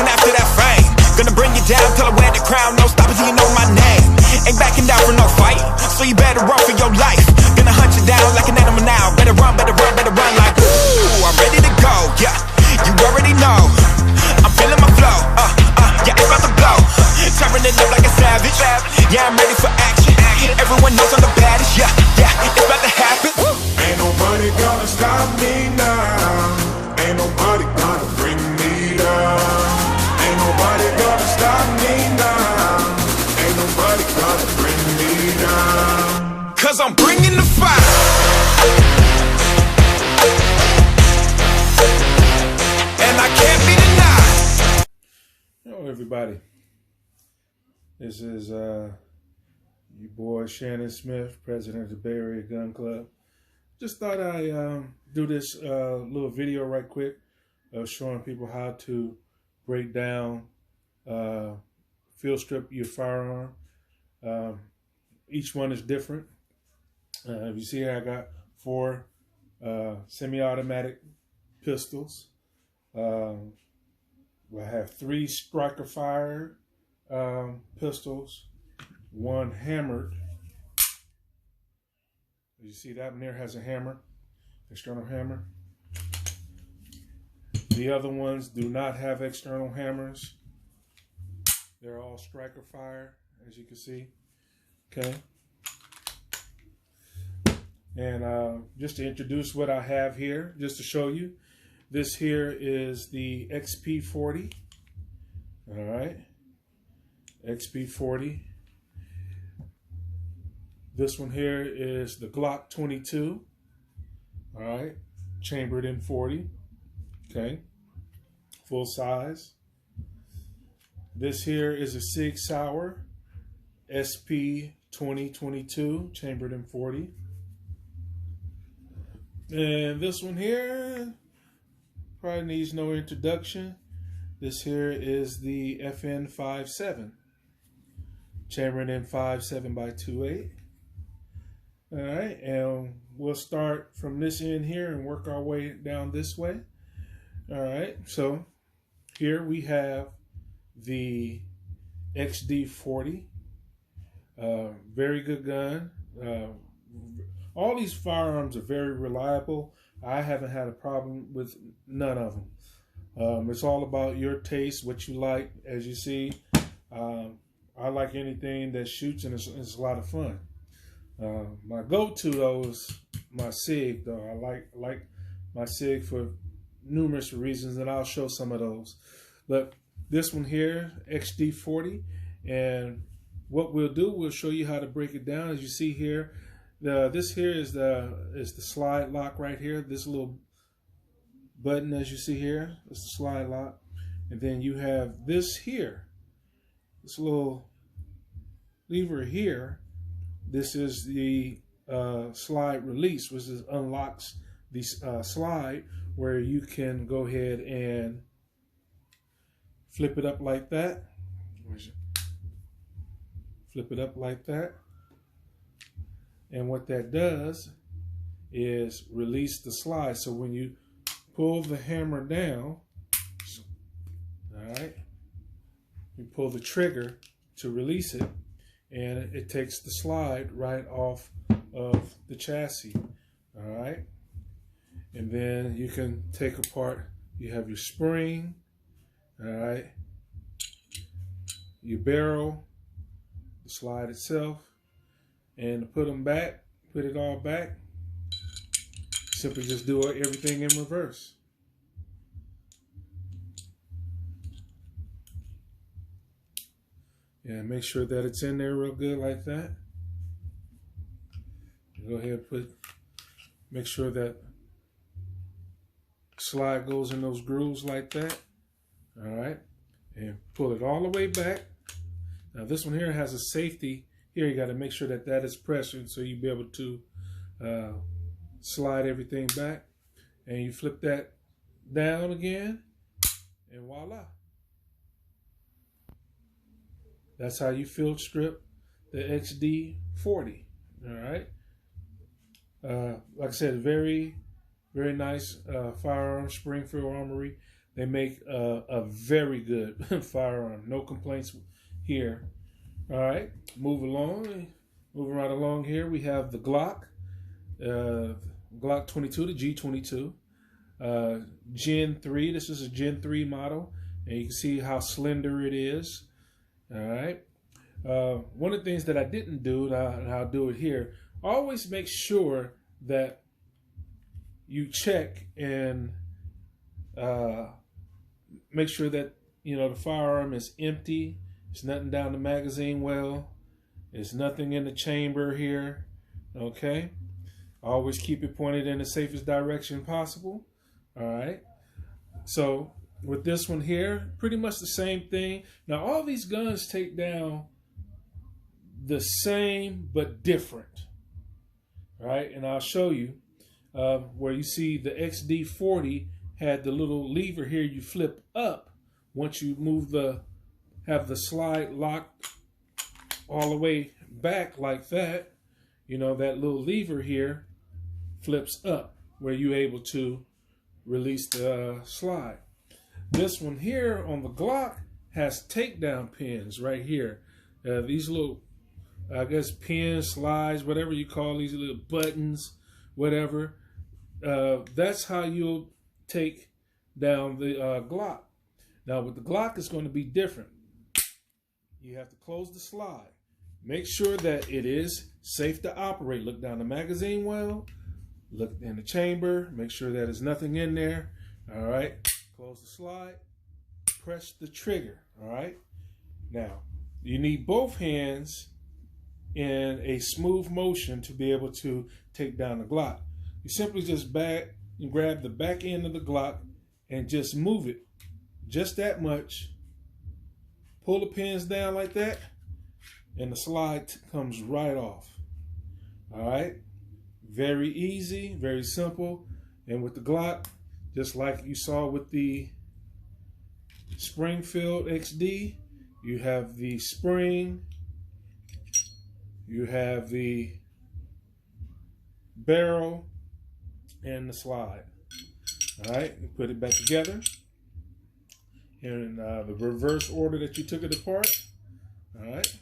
chasing after that fame. Gonna bring you down till I wear the crown. No stopping till you know my name. Ain't backing down for no fight, so you better run for your life. Gonna hunt you down like an animal now. Better run, better run, better run like ooh, I'm ready to go, yeah, you already know. I'm feeling my flow, yeah, it's about to blow. Tearing it up like a savage, yeah, I'm ready for action. Everyone knows I'm the baddest, yeah, it's about to happen. Ain't nobody gonna stop me now. Ain't nobody gonna bring me down. Ain't nobody gonna stop me now. Ain't nobody gonna bring me down. 'Cause I'm bringing the fire. And I can't be denied. Hello everybody. This is your boy Shannon Smith, president of the Bay Area Gun Club. Just thought I'd do this little video right quick showing people how to break down, field strip your firearm. Each one is different. If you see here, I got 4 semi-automatic pistols. I have 3 striker fire pistols, 1 hammered. You see that one there has a hammer, external hammer. The other ones do not have external hammers. They're all striker fire, as you can see. Okay. And just to introduce what I have here, just to show you, this here is the XP40. All right, XP40. This one here is the Glock 22. All right, chambered in 40. Okay, full size. This here is a Sig Sauer SP 2022, chambered in 40. And this one here probably needs no introduction. This here is the FN57, chambered in 5.7x2.8. All right, and we'll start from this end here and work our way down this way. All right, so here we have the XD40, very good gun. All these firearms are very reliable. I haven't had a problem with none of them. It's all about your taste, what you like. As you see, I like anything that shoots, and it's a lot of fun. My go-to though is my Sig though. I like my Sig for numerous reasons, and I'll show some of those. But this one here, XD40, and what we'll do, we'll show you how to break it down. As you see here, this here is the slide lock right here. This little button, as you see here, is the slide lock, and then you have this here, this little lever here. This is the slide release, which unlocks the slide, where you can go ahead and flip it up like that. Flip it up like that. And what that does is release the slide. So when you pull the hammer down, all right, you pull the trigger to release it, and it takes the slide right off of the chassis. All right, and then you can take apart, you have your spring, all right, your barrel, the slide itself, and to put them back, put it all back, simply just do everything in reverse. Yeah, make sure that it's in there real good like that. Go ahead and make sure that slide goes in those grooves like that. All right, and pull it all the way back. Now this one here has a safety. Here you got to make sure that that is pressured, so you'll be able to slide everything back. And you flip that down again, and voila. That's how you field strip the XD40. All right. Like I said, very, very nice firearm, Springfield Armory. They make a very good firearm. No complaints here. All right, moving right along here. We have the Glock 22, the G22, Gen 3. This is a Gen 3 model, and you can see how slender it is. All right. One of the things that I didn't do, and I'll do it here, always make sure that you check and make sure that the firearm is empty. There's nothing down the magazine well. There's nothing in the chamber here. Okay. Always keep it pointed in the safest direction possible. All right. So with this one here, pretty much the same thing. Now all these guns take down the same but different. All right. And I'll show you where you see the XD40 had the little lever here you flip up once you have the slide locked all the way back like that. That little lever here flips up where you're able to release the slide. This one here on the Glock has takedown pins right here. These little, I guess, pins, slides, whatever you call these little buttons, whatever. That's how you'll take down the Glock. Now with the Glock, it's going to be different. You have to close the slide. Make sure that it is safe to operate. Look down the magazine well. Look in the chamber. Make sure that there's nothing in there. All right. Close the slide. Press the trigger. All right. Now, you need both hands in a smooth motion to be able to take down the Glock. You simply just grab the back end of the Glock and just move it just that much. Pull the pins down like that, and the slide comes right off. All right. Very easy, very simple. And with the Glock, just like you saw with the Springfield XD, you have the spring, you have the barrel, and the slide. All right, you put it back together in the reverse order that you took it apart. All right.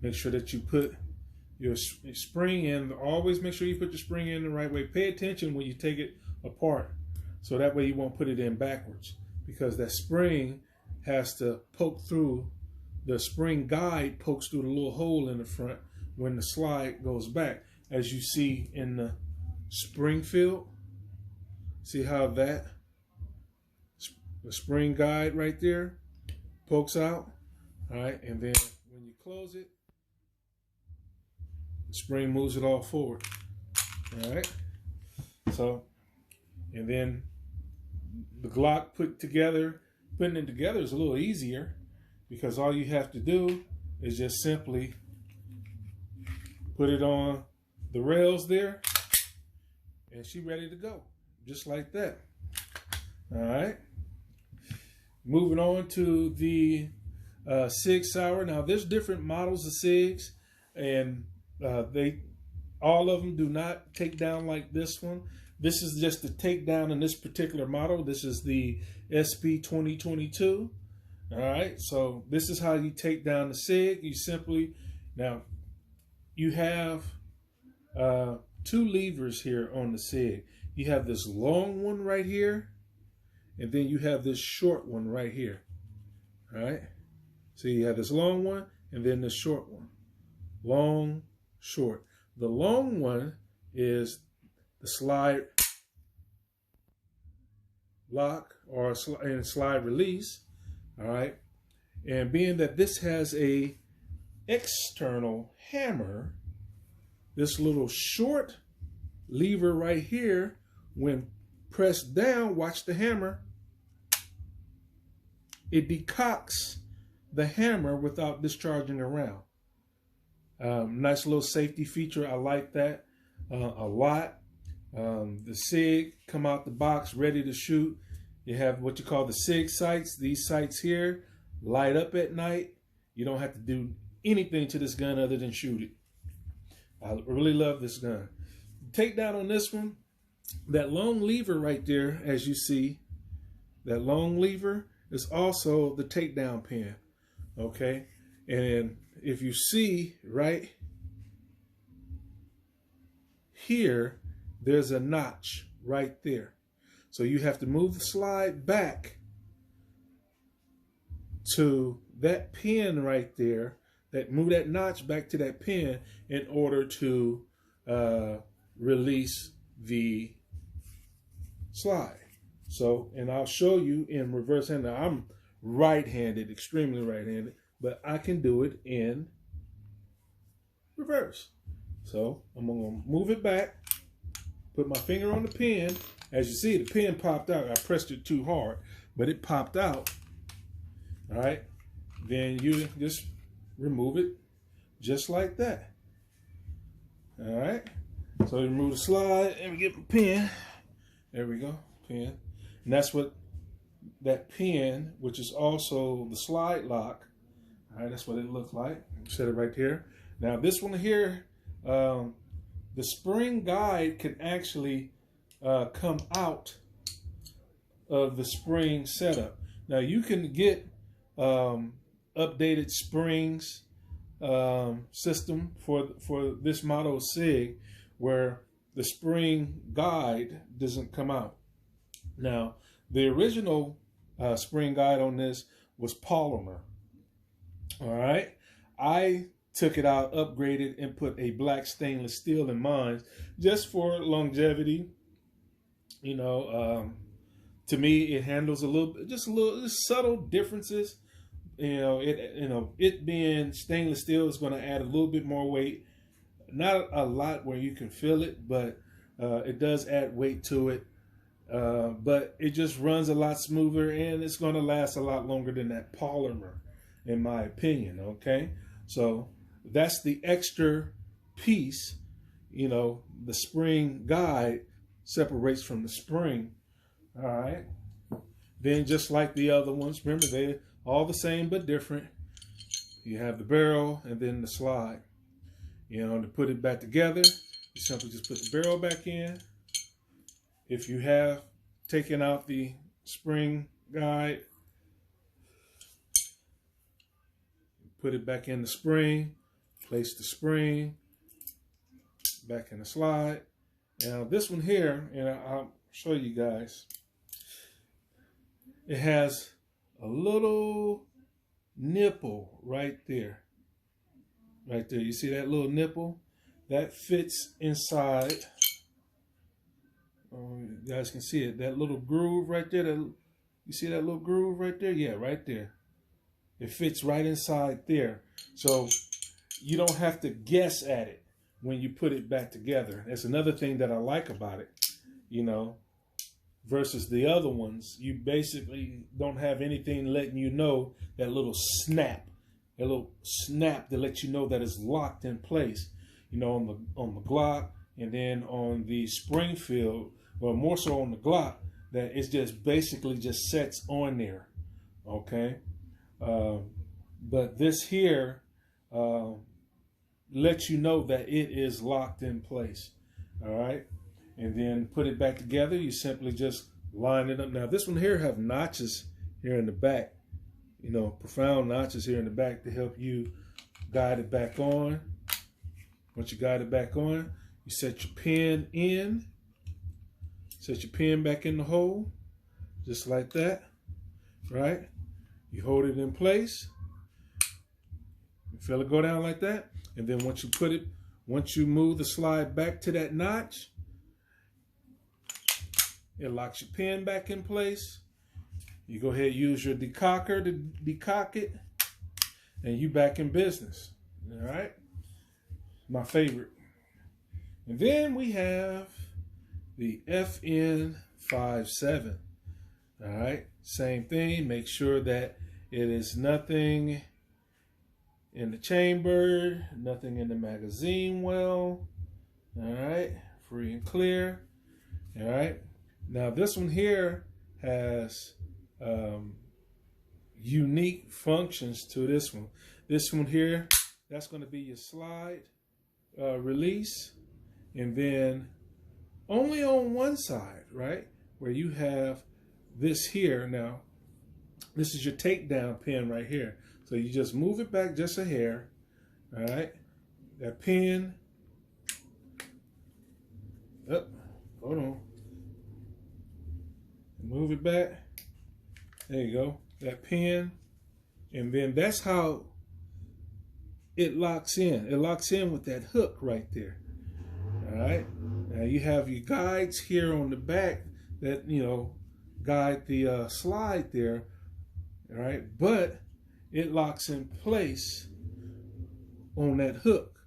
Make sure that you put your spring in. Always make sure you put your spring in the right way. Pay attention when you take it apart, so that way you won't put it in backwards, because that spring has to poke through. The spring guide pokes through the little hole in the front when the slide goes back, as you see in the Springfield. See how the spring guide right there pokes out. All right, and then when you close it, the spring moves it all forward. All right. So, and then the Glock putting it together is a little easier, because all you have to do is just simply put it on the rails there, and she's ready to go, just like that. All right. Moving on to the Sig Sauer. Now, there's different models of SIGs, and all of them do not take down like this one. This is just the takedown in this particular model. This is the SP 2022. All right, so this is how you take down the SIG. Now you have two levers here on the SIG. You have this long one right here, and then you have this short one right here. All right, so you have this long one and then the short one. Long, short. The long one is the slide lock or slide release. All right, and being that this has a external hammer, this little short lever right here, when pressed down, watch the hammer, it decocks the hammer without discharging around. Nice little safety feature. I like that a lot. The SIG come out the box ready to shoot. You have what you call the SIG sights. These sights here light up at night. You don't have to do anything to this gun other than shoot it. I really love this gun. Takedown on this one that long lever right there, as you see, that long lever is also the takedown pin. Okay, and if you see right here, there's a notch right there. So you have to move the slide back to that pin right there, move that notch back to that pin in order to release the slide. So, and I'll show you in reverse hand. Now I'm right-handed, extremely right-handed, but I can do it in reverse. So I'm gonna move it back, put my finger on the pin. As you see, the pin popped out. I pressed it too hard, but it popped out. All right, then you just remove it just like that. All right, so remove the slide and we get the pin. There we go, pin. And that's what that pin, which is also the slide lock. All right, that's what it looks like. Set it right here. Now this one here, the spring guide can actually come out of the spring setup. Now you can get updated springs system for this model SIG where the spring guide doesn't come out. Now the original spring guide on this was polymer. All right, I took it out, upgraded, and put a black stainless steel in mine just for longevity. You know, to me, it handles just subtle differences. It being stainless steel is going to add a little bit more weight. Not a lot where you can feel it, but it does add weight to it. But it just runs a lot smoother, and it's going to last a lot longer than that polymer, in my opinion. Okay, so that's the extra piece. You know, the spring guide separates from the spring. All right, then just like the other ones, remember they're all the same but different. You have the barrel and then the slide. You know, to put it back together, you simply just put the barrel back in. If you have taken out the spring guide, put it back in the spring, place the spring back in the slide. Now this one here, and I'll show you guys, it has a little nipple right there. Right there, you see that little nipple? That fits inside. You guys can see it. That little groove right there. You see that little groove right there? Yeah, right there. It fits right inside there. So you don't have to guess at it when you put it back together. That's another thing that I like about it, you know, versus the other ones. You basically don't have anything letting you know that little snap. A little snap that lets you know that it's locked in place, you know, on the Glock, and then on the Springfield, or more so on the Glock, that it's just basically just sets on there. Okay, but this here lets you know that it is locked in place. All right, and then put it back together. You simply just line it up. Now this one here have notches here in the back. You know, profound notches here in the back to help you guide it back on. Once you guide it back on, you set your pin in. Set your pin back in the hole, just like that, right? You hold it in place. You feel it go down like that. And then once you move the slide back to that notch, it locks your pin back in place. You go ahead and use your decocker to decock it, and you back in business. All right, my favorite. And then we have the FN57. All right, same thing. Make sure that it is nothing in the chamber, nothing in the magazine well. All right, free and clear. All right, now this one here has unique functions to this one. This one here, that's going to be your slide release, and then only on one side, right? Where you have this here. Now, this is your takedown pin right here. So you just move it back just a hair, all right? That pin, up, hold on. Move it back. There you go. That pin, and then that's how it locks in. It locks in with that hook right there. All right. Now you have your guides here on the back that, you know, guide the slide there. All right. But it locks in place on that hook.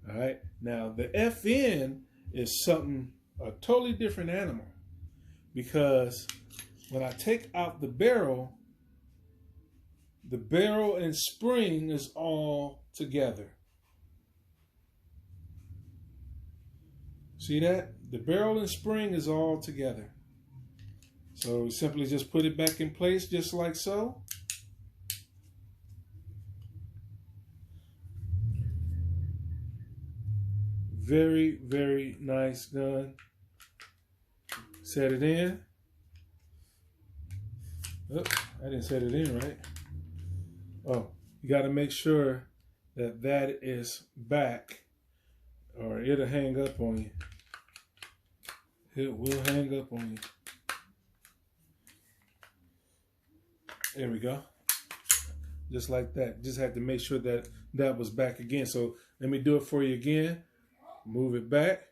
All right. Now the FN is something, a totally different animal, because when I take out the barrel and spring is all together. See that? The barrel and spring is all together. So we simply just put it back in place just like so. Very, very nice gun. Set it in. Oh, I didn't set it in right. Oh, you got to make sure that that is back, or it'll hang up on you. It will hang up on you. There we go. Just like that. Just have to make sure that that was back again. So let me do it for you again. Move it back.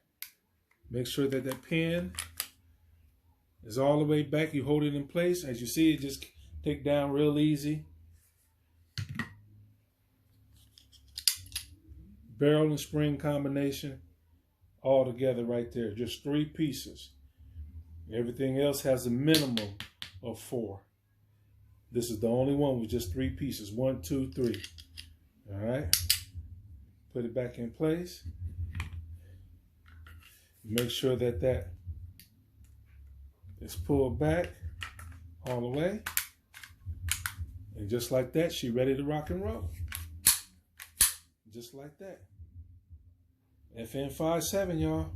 Make sure that that pin is all the way back. You hold it in place. As you see, it just take down real easy. Barrel and spring combination all together right there. Just 3 pieces. Everything else has a minimum of 4. This is the only one with just 3 pieces. 1, 2, 3. All right. Put it back in place. Make sure that that is pulled back all the way. And just like that, she's ready to rock and roll. Just like that. FN57, y'all.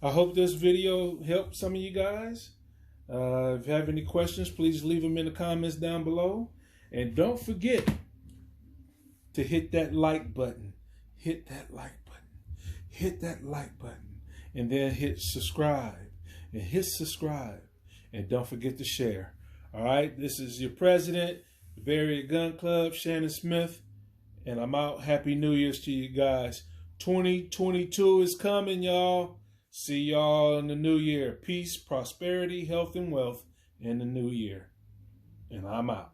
I hope this video helped some of you guys. If you have any questions, please leave them in the comments down below. And don't forget to hit that like button. Hit that like button. Hit that like button. And then hit subscribe. And hit subscribe. And don't forget to share. All right, this is your president, the Bay Area Gun Club, Shannon Smith. And I'm out. Happy New Year's to you guys. 2022 is coming, y'all. See y'all in the new year. Peace, prosperity, health, and wealth in the new year. And I'm out.